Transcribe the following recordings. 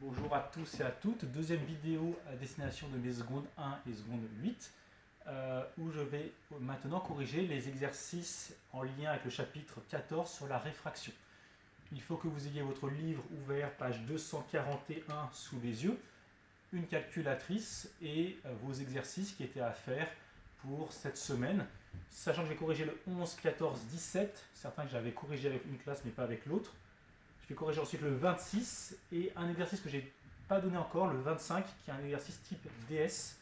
Bonjour à tous et à toutes, deuxième vidéo à destination de mes secondes 1 et seconde 8 où je vais maintenant corriger les exercices en lien avec le chapitre 14 sur la réfraction. Il faut que vous ayez votre livre ouvert, page 241 sous les yeux, une calculatrice et vos exercices qui étaient à faire pour cette semaine. Sachant que je vais corriger le 11, 14, 17, certains que j'avais corrigé avec une classe mais pas avec l'autre. Je vais corriger ensuite le 26 et un exercice que je n'ai pas donné encore, le 25, qui est un exercice type DS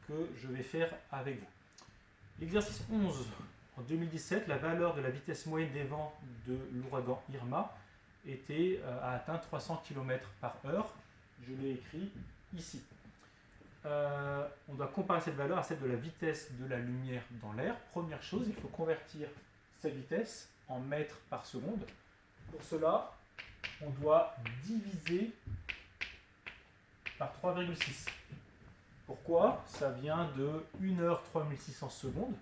que je vais faire avec vous. L'exercice 11, en 2017, la valeur de la vitesse moyenne des vents de l'ouragan Irma était à atteindre 300 km/h. Je l'ai écrit ici. On doit comparer cette valeur à celle de la vitesse de la lumière dans l'air. Première chose, il faut convertir cette vitesse en mètres par seconde. Pour cela, on doit diviser par 3,6. Pourquoi? Ça vient de 1 heure 3600 secondes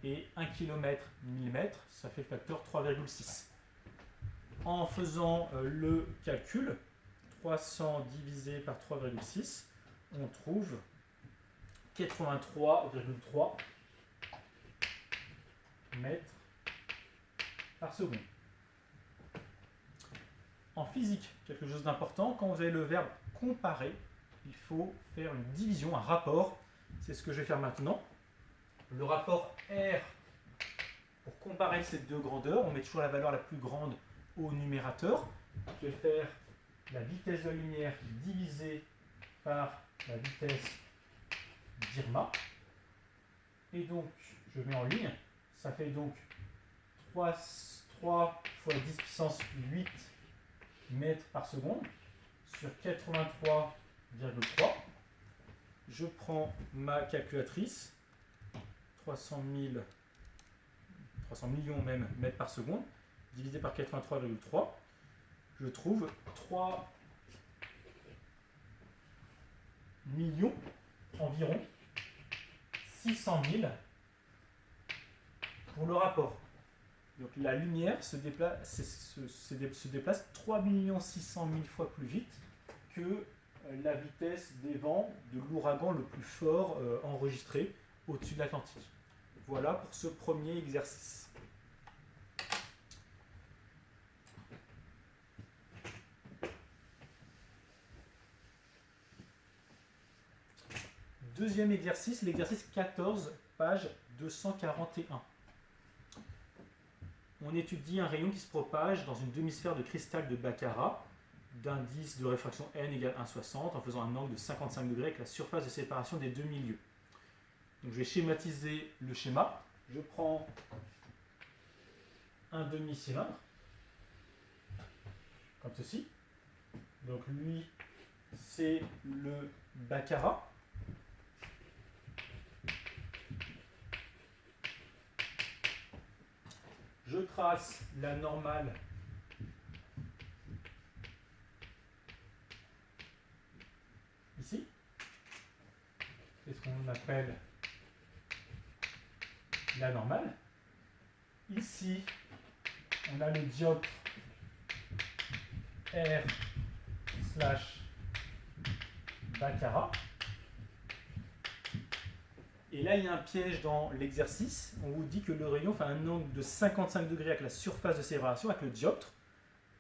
et 1 km 1000 mètres, ça fait le facteur 3,6. En faisant le calcul, 300 divisé par 3,6, on trouve 83,3 mètres par seconde. En physique, quelque chose d'important, quand vous avez le verbe comparer, il faut faire une division, un rapport. C'est ce que je vais faire maintenant. Le rapport R, pour comparer ces deux grandeurs, on met toujours la valeur la plus grande au numérateur. Je vais faire la vitesse de la lumière divisée par la vitesse d'Irma. Et donc, je mets en ligne. Ça fait donc 3 fois 10 puissance 8 mètres par seconde sur 83,3. Je prends ma calculatrice, 300 millions même mètres par seconde, divisé par 83,3. Je trouve 3 millions environ 600 000 pour le rapport. Donc la lumière se déplace 3 600 000 fois plus vite que la vitesse des vents de l'ouragan le plus fort enregistré au-dessus de l'Atlantique. Voilà pour ce premier exercice. Deuxième exercice, l'exercice 14, page 241. On étudie un rayon qui se propage dans une demi-sphère de cristal de baccarat d'indice de réfraction n égale 1,60 en faisant un angle de 55 degrés avec la surface de séparation des deux milieux. Donc je vais schématiser le schéma. Je prends un demi-cylindre, comme ceci. Donc lui, c'est le baccarat. Je trace la normale ici. C'est ce qu'on appelle la normale. Ici, on a le dioptre R/baccarat. Et là, il y a un piège dans l'exercice. On vous dit que le rayon fait un angle de 55 degrés avec la surface de séparation, avec le dioptre.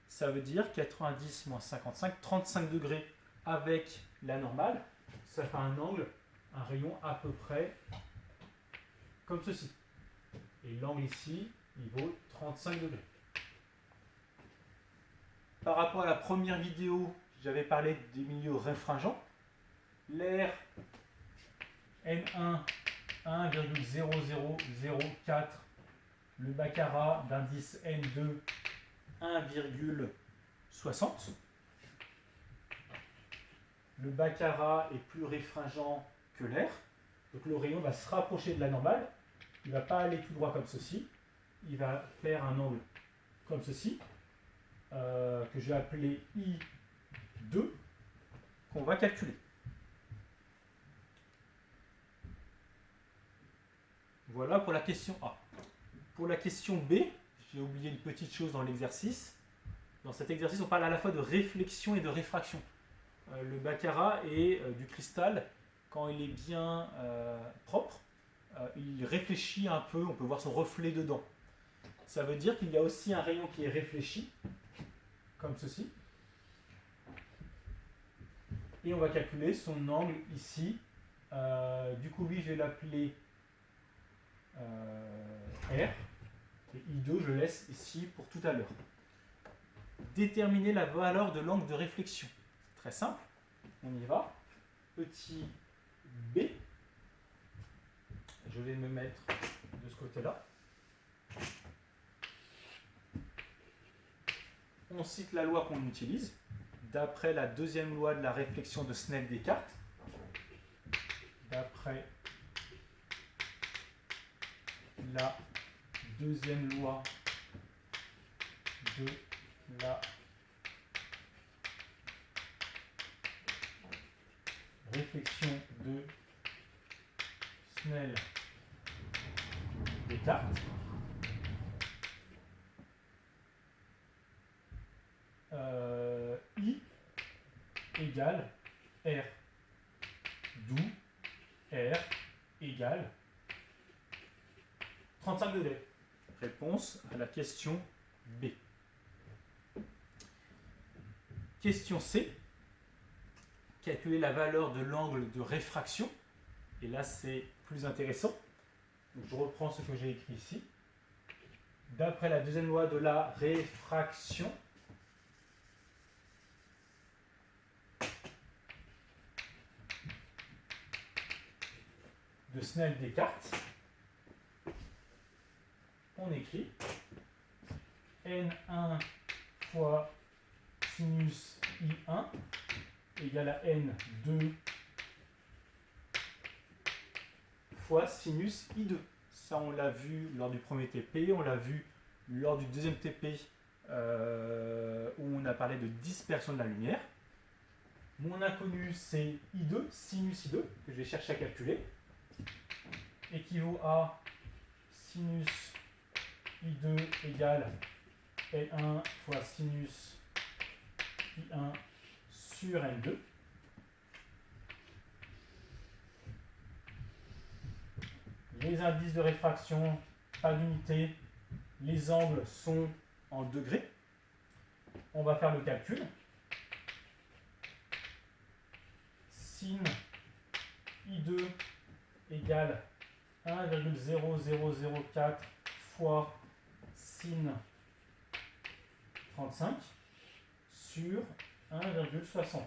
Ça veut dire 90 moins 55, 35 degrés avec la normale. Ça fait un angle, un rayon à peu près comme ceci. Et l'angle ici, il vaut 35 degrés. Par rapport à la première vidéo, j'avais parlé des milieux réfringents. L'air N1 1,0004, le baccarat d'indice N2 1,60. Le baccarat est plus réfringent que l'air, donc le rayon va se rapprocher de la normale. Il ne va pas aller tout droit comme ceci, il va faire un angle comme ceci, que je vais appeler I2, qu'on va calculer. Voilà pour la question A. Pour la question B, j'ai oublié une petite chose dans l'exercice. Dans cet exercice, on parle à la fois de réflexion et de réfraction. le baccarat et du cristal, quand il est bien propre, il réfléchit un peu, on peut voir son reflet dedans. Ça veut dire qu'il y a aussi un rayon qui est réfléchi, comme ceci. Et on va calculer son angle ici. Du coup, lui, je vais l'appeler R. Et I2, je le laisse ici pour tout à l'heure. Déterminer la valeur de l'angle de réflexion. Très simple. On y va. Petit b. Je vais me mettre de ce côté-là. On cite la loi qu'on utilise, d'après la deuxième loi de la réflexion de Snell-Descartes. D'après la deuxième loi de la réflexion de Snell-Descartes. I égale R. D'où R égale 35 degrés. Réponse à la question B. Question C. Calculer la valeur de l'angle de réfraction. Et là, c'est plus intéressant. Donc, je reprends ce que j'ai écrit ici. D'après la deuxième loi de la réfraction, de Snell-Descartes, on écrit N1 fois sinus I1 égale à N2 fois sinus I2. Ça, on l'a vu lors du premier TP, on l'a vu lors du deuxième TP où on a parlé de dispersion de la lumière. Mon inconnu, c'est I2, sinus I2, que je vais chercher à calculer, équivaut à sinus I2 égale N1 fois sinus I1 sur N2. Les indices de réfraction, pas d'unité, les angles sont en degrés. On va faire le calcul. Sin I2 égale 1,0004 fois sin 35 sur 1,60.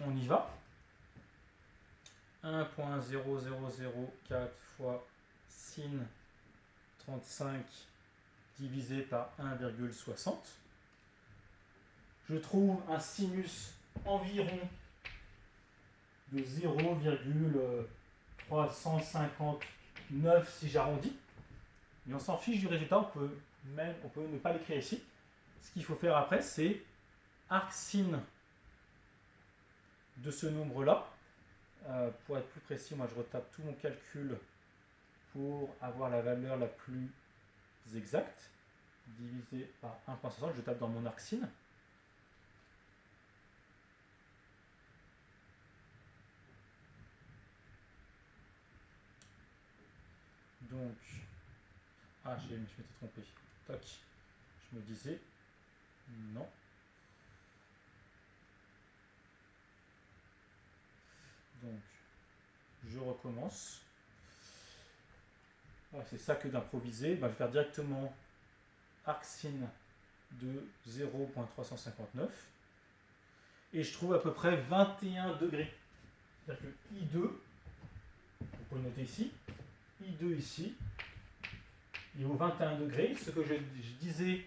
On y va. 1,0004 fois sin 35 divisé par 1,60. Je trouve un sinus environ de 0,359 si j'arrondis. Mais on s'en fiche du résultat, on peut ne pas l'écrire ici. Ce qu'il faut faire après, c'est arc sin de ce nombre-là. Pour être plus précis, moi je retape tout mon calcul pour avoir la valeur la plus exacte. Divisé par 1,60, je tape dans mon arc sin. Donc, je m'étais trompé. Tac. Je me disais, non. Donc, je recommence. C'est ça que d'improviser. Je vais faire directement arc sin de 0,359. Et je trouve à peu près 21 degrés. C'est-à-dire que I2, vous pouvez noter ici, I2 ici, il vaut 21 degrés. Ce que je disais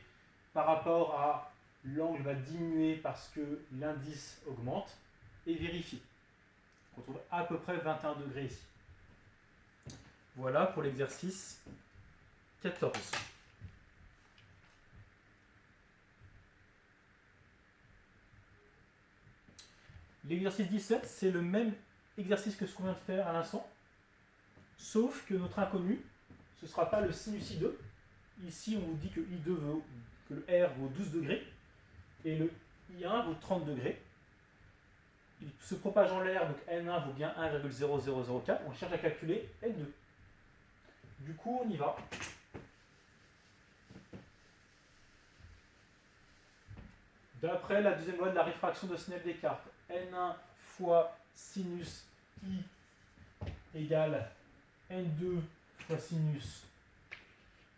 par rapport à l'angle va diminuer parce que l'indice augmente et vérifier. On trouve à peu près 21 degrés ici. Voilà pour l'exercice 14. L'exercice 17, c'est le même exercice que ce qu'on vient de faire à l'instant, sauf que notre inconnu, ce ne sera pas le sinus I2. Ici, on vous dit que I2 que le R vaut 12 degrés et le I1 vaut 30 degrés. il se propage en l'air, donc N1 vaut bien 1,0004. On cherche à calculer N2. Du coup, on y va. D'après la deuxième loi de la réfraction de Snell-Descartes, N1 fois sinus I égale N2 fois sinus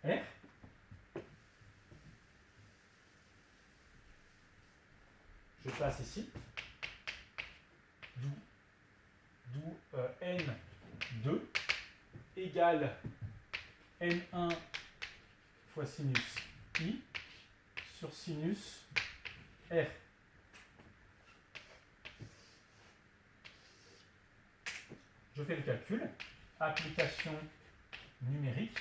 R. Je passe ici. D'où N2 égale N1 fois sinus I sur sinus R. Je fais le calcul. Application numérique.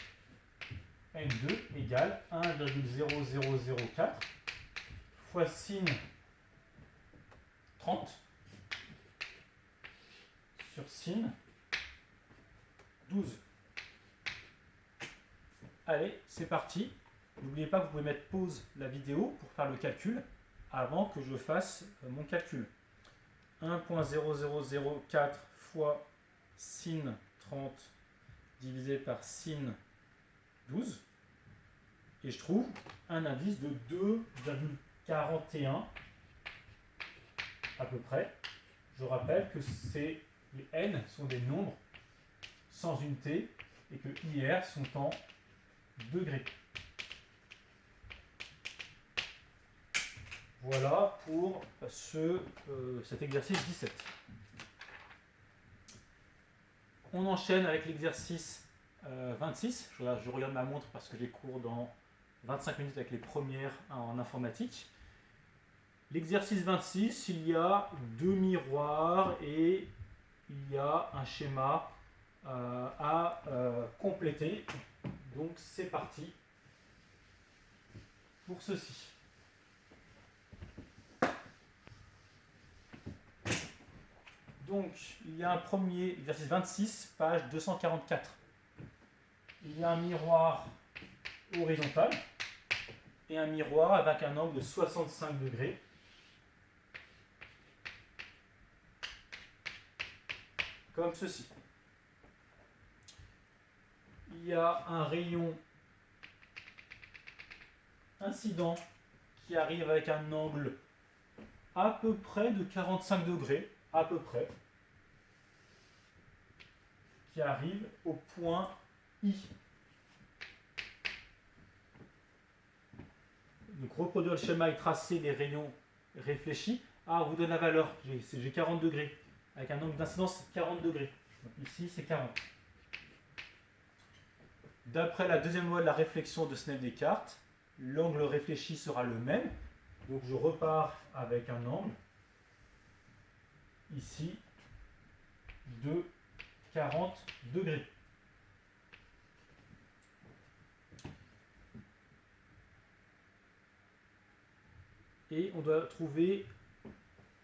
N2 égale 1,0004 fois sin 30 sur sin 12. Allez, c'est parti. N'oubliez pas que vous pouvez mettre pause la vidéo pour faire le calcul avant que je fasse mon calcul. 1,0004 fois sin 30 divisé par sin 12. Et je trouve un indice de 2,41 à peu près. Je rappelle que les n sont des nombres sans unité et que IR sont en degrés. Voilà pour cet exercice 17. On enchaîne avec l'exercice 26. Je regarde ma montre parce que j'ai cours dans 25 minutes avec les premières en informatique. L'exercice 26, il y a deux miroirs et il y a un schéma à compléter. Donc c'est parti pour ceci. Donc il y a un premier exercice 26, page 244. Il y a un miroir horizontal et un miroir avec un angle de 65 degrés. Comme ceci. Il y a un rayon incident qui arrive avec un angle à peu près de 45 degrés, à peu près, qui arrive au point I. Donc reproduire le schéma et tracer les rayons réfléchis. Ah, on vous donne la valeur, j'ai 40 degrés, avec un angle d'incidence 40 degrés. Donc ici c'est 40. D'après la deuxième loi de la réflexion de Snell-Descartes, l'angle réfléchi sera le même. Donc je repars avec un angle, ici, de 40 degrés. Et on doit trouver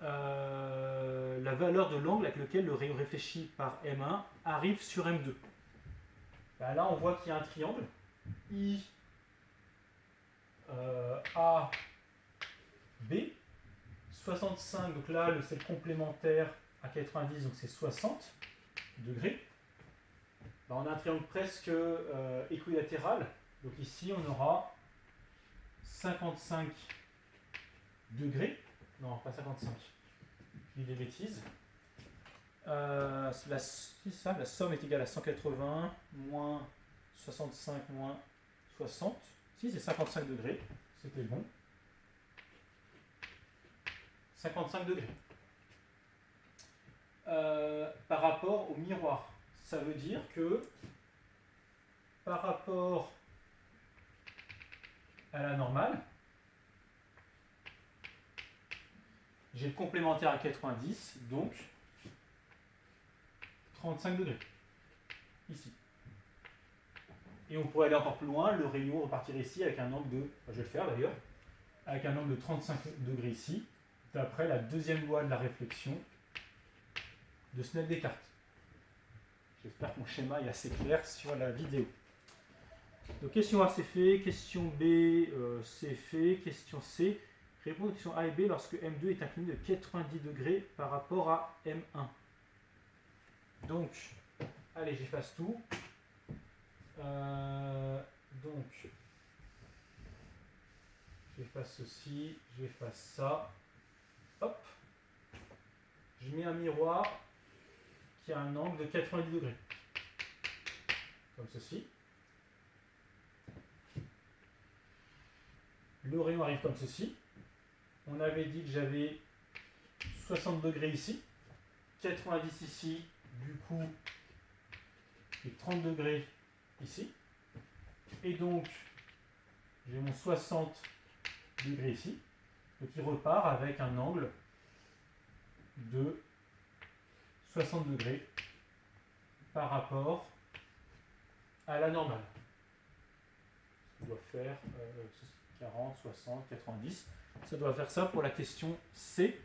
la valeur de l'angle avec lequel le rayon réfléchi par M1 arrive sur M2. Ben là, on voit qu'il y a un triangle. I, A, B. 65, donc là, c'est le complémentaire à 90, donc c'est 60 degrés. Ben, on a un triangle presque équilatéral. Donc ici, on aura 55 degrés. Non, pas 55. Je dis des bêtises. C'est ça, la somme est égale à 180 moins 65 moins 60. Si, c'est 55 degrés. C'était bon. 55 degrés. Par rapport au miroir, ça veut dire que par rapport à la normale, j'ai le complémentaire à 90, donc 35 degrés, ici. Et on pourrait aller encore plus loin, le rayon repartir ici avec un angle de, je vais le faire d'ailleurs, avec un angle de 35 degrés ici, d'après la deuxième loi de la réflexion de Snell-Descartes. J'espère que mon schéma est assez clair sur la vidéo. Donc question A c'est fait, question B c'est fait, question C, Répondre aux questions A et B lorsque M2 est incliné de 90 degrés par rapport à M1. Donc, allez, j'efface tout. Donc, j'efface ceci, j'efface ça. Hop. Je mets un miroir qui a un angle de 90 degrés. Comme ceci. Le rayon arrive comme ceci. On avait dit que j'avais 60 degrés ici, 90 ici, du coup, et 30 degrés ici. Et donc, j'ai mon 60 degrés ici, donc il repart avec un angle de 60 degrés par rapport à la normale. Ça doit faire 40, 60, 90. Ça doit faire ça pour la question C.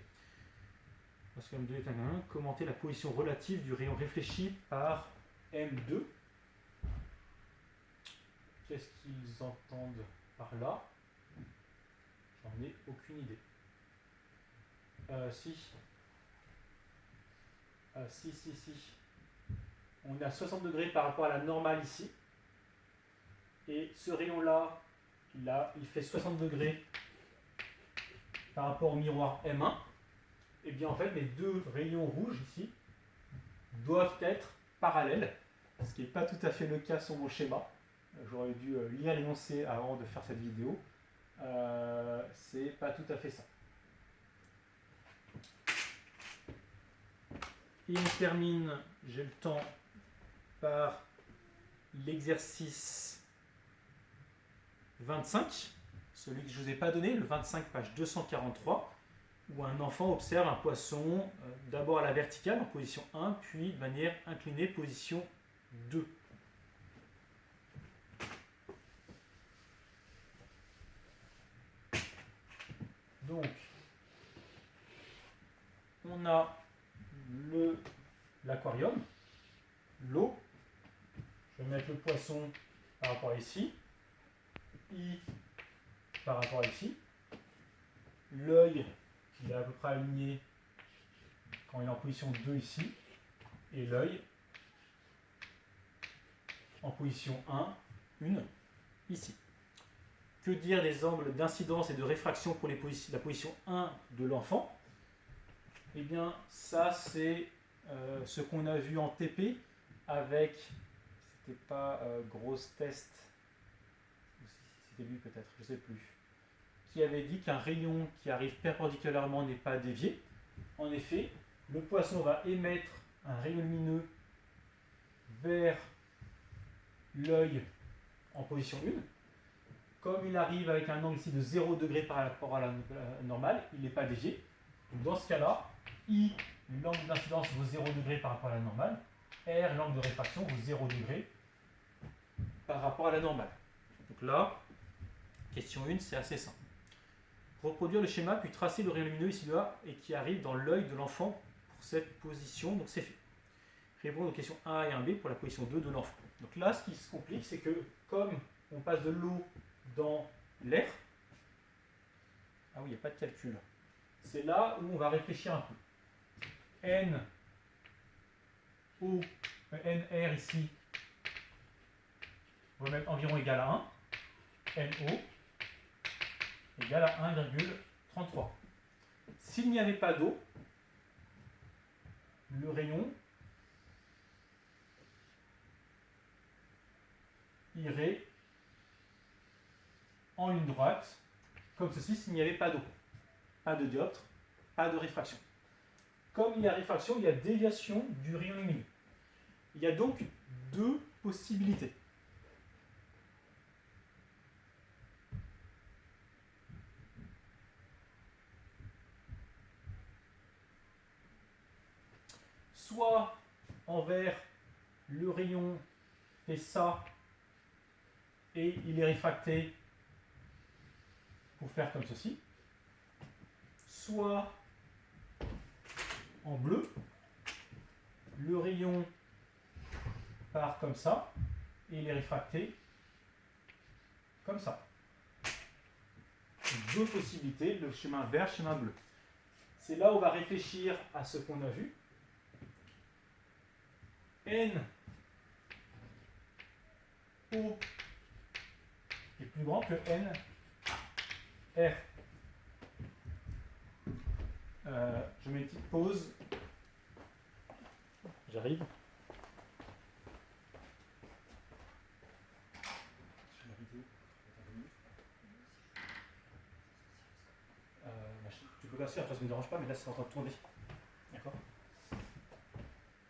Parce que M2 est un 1. Commenter la position relative du rayon réfléchi par M2. Qu'est-ce qu'ils entendent par là? J'en ai aucune idée. Si. On a 60 degrés par rapport à la normale ici. Et ce rayon-là, il fait 60 degrés par rapport au miroir M1. Et bien en fait, les deux rayons rouges ici doivent être parallèles, ce qui n'est pas tout à fait le cas sur mon schéma. J'aurais dû lire l'énoncé avant de faire cette vidéo. C'est pas tout à fait ça. Et on termine, j'ai le temps, par l'exercice 25, celui que je ne vous ai pas donné, le 25, page 243, où un enfant observe un poisson d'abord à la verticale en position 1, puis de manière inclinée, position 2. Donc, on a l'aquarium, l'eau. Je vais mettre le poisson par rapport à ici, I par rapport à ici. L'œil, il est à peu près aligné quand il est en position 2 ici. Et l'œil en position 1, 1 ici. Que dire des angles d'incidence et de réfraction pour la position 1 de l'enfant? Eh bien, ça, c'est ce qu'on a vu en TP avec, c'était pas Grosse Test, c'était lui peut-être, je ne sais plus, qui avait dit qu'un rayon qui arrive perpendiculairement n'est pas dévié. En effet, le poisson va émettre un rayon lumineux vers l'œil en position 1. Comme il arrive avec un angle ici de 0 degré par rapport à la normale, il n'est pas dévié. Donc dans ce cas-là, I, l'angle d'incidence vaut 0 degré par rapport à la normale. R, l'angle de réfraction, vaut 0 degré par rapport à la normale. Donc là, question 1, c'est assez simple. Reproduire le schéma, puis tracer le rayon lumineux ici là, et qui arrive dans l'œil de l'enfant pour cette position. Donc c'est fait. Répondre aux questions 1 et 1b pour la position 2 de l'enfant. Donc là, ce qui se complique, c'est que comme on passe de l'eau dans l'air, ah oui, il n'y a pas de calcul. C'est là où on va réfléchir un peu. NR ici, on va mettre environ égal à 1. NO égale à 1,33. S'il n'y avait pas d'eau, le rayon irait en ligne droite, comme ceci, s'il n'y avait pas d'eau. Pas de dioptre, pas de réfraction. Comme il y a réfraction, il y a déviation du rayon lumineux. Il y a donc deux possibilités. Soit en vert, le rayon fait ça et il est réfracté pour faire comme ceci. Soit en bleu, le rayon part comme ça et il est réfracté comme ça. deux possibilités, le chemin vert, le chemin bleu. C'est là où on va réfléchir à ce qu'on a vu. N O est plus grand que N R. Je mets une petite pause. J'arrive. Tu peux passer, après ça ne me dérange pas, mais là c'est en train de tourner. D'accord.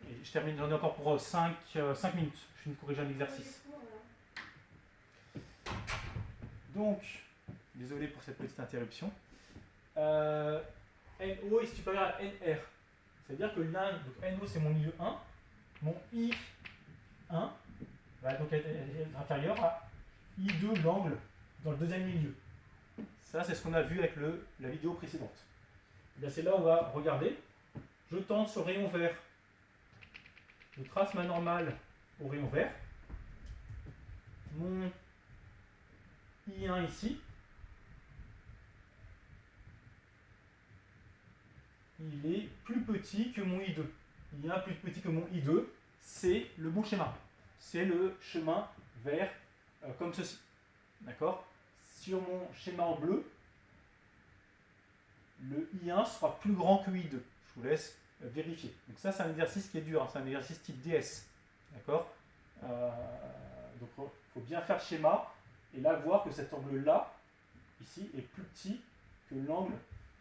Et je termine, j'en ai encore pour 5 minutes. Je finis de corriger un exercice. Donc, désolé pour cette petite interruption. NO est supérieur à NR. C'est-à-dire que NO c'est mon milieu 1, mon I1 va donc être inférieur à I2, l'angle dans le deuxième milieu. Ça, c'est ce qu'on a vu avec la vidéo précédente. C'est là où on va regarder. Je tente sur rayon vert. Je trace ma normale au rayon vert. Mon I1 ici, il est plus petit que mon I2. I1 plus petit que mon I2, c'est le bon schéma. C'est le chemin vert comme ceci. D'accord? Sur mon schéma en bleu, le I1 sera plus grand que I2. Je vous laisse vérifier. Donc ça, c'est un exercice qui est dur. Hein. C'est un exercice type DS. D'accord? Donc il faut bien faire le schéma et là voir que cet angle-là, ici, est plus petit que l'angle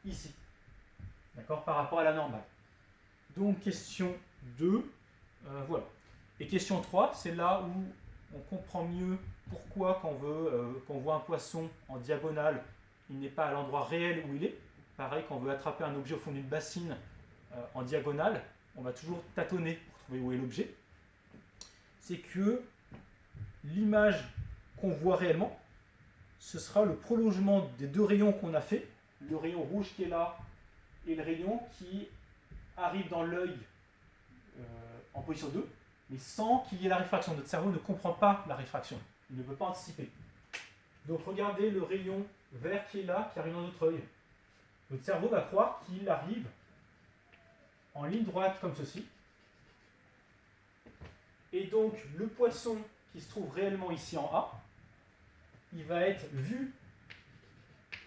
ici. D'accord? Par rapport à la normale. Donc question 2, voilà. Et question 3, c'est là où on comprend mieux pourquoi quand on voit un poisson en diagonale, il n'est pas à l'endroit réel où il est. Pareil, quand on veut attraper un objet au fond d'une bassine en diagonale, on va toujours tâtonner pour trouver où est l'objet. C'est que l'image qu'on voit réellement, ce sera le prolongement des deux rayons qu'on a fait, le rayon rouge qui est là et le rayon qui arrive dans l'œil en position 2, mais sans qu'il y ait la réfraction. Notre cerveau ne comprend pas la réfraction, il ne peut pas anticiper. Donc regardez le rayon vert qui est là, qui arrive dans notre œil. Notre cerveau va croire qu'il arrive en ligne droite comme ceci. Et donc le poisson qui se trouve réellement ici en A, il va être vu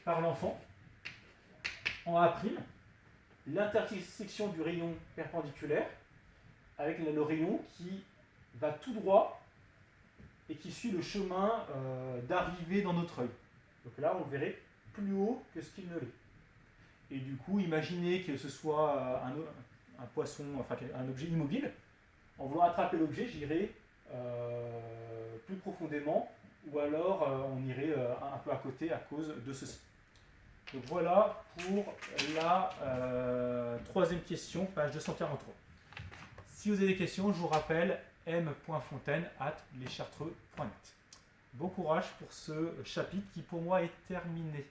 par l'enfant en A', l'intersection du rayon perpendiculaire avec le rayon qui va tout droit et qui suit le chemin d'arrivée dans notre œil. Donc là, on le verrait plus haut que ce qu'il ne l'est. Et du coup, imaginez que ce soit un poisson, enfin un objet immobile. En voulant attraper l'objet, j'irai plus profondément, ou alors on irait un peu à côté à cause de ceci. Donc voilà pour la troisième question, page 243. Si vous avez des questions, je vous rappelle m.fontaine@leschartreux.net. Bon courage pour ce chapitre qui pour moi est terminé.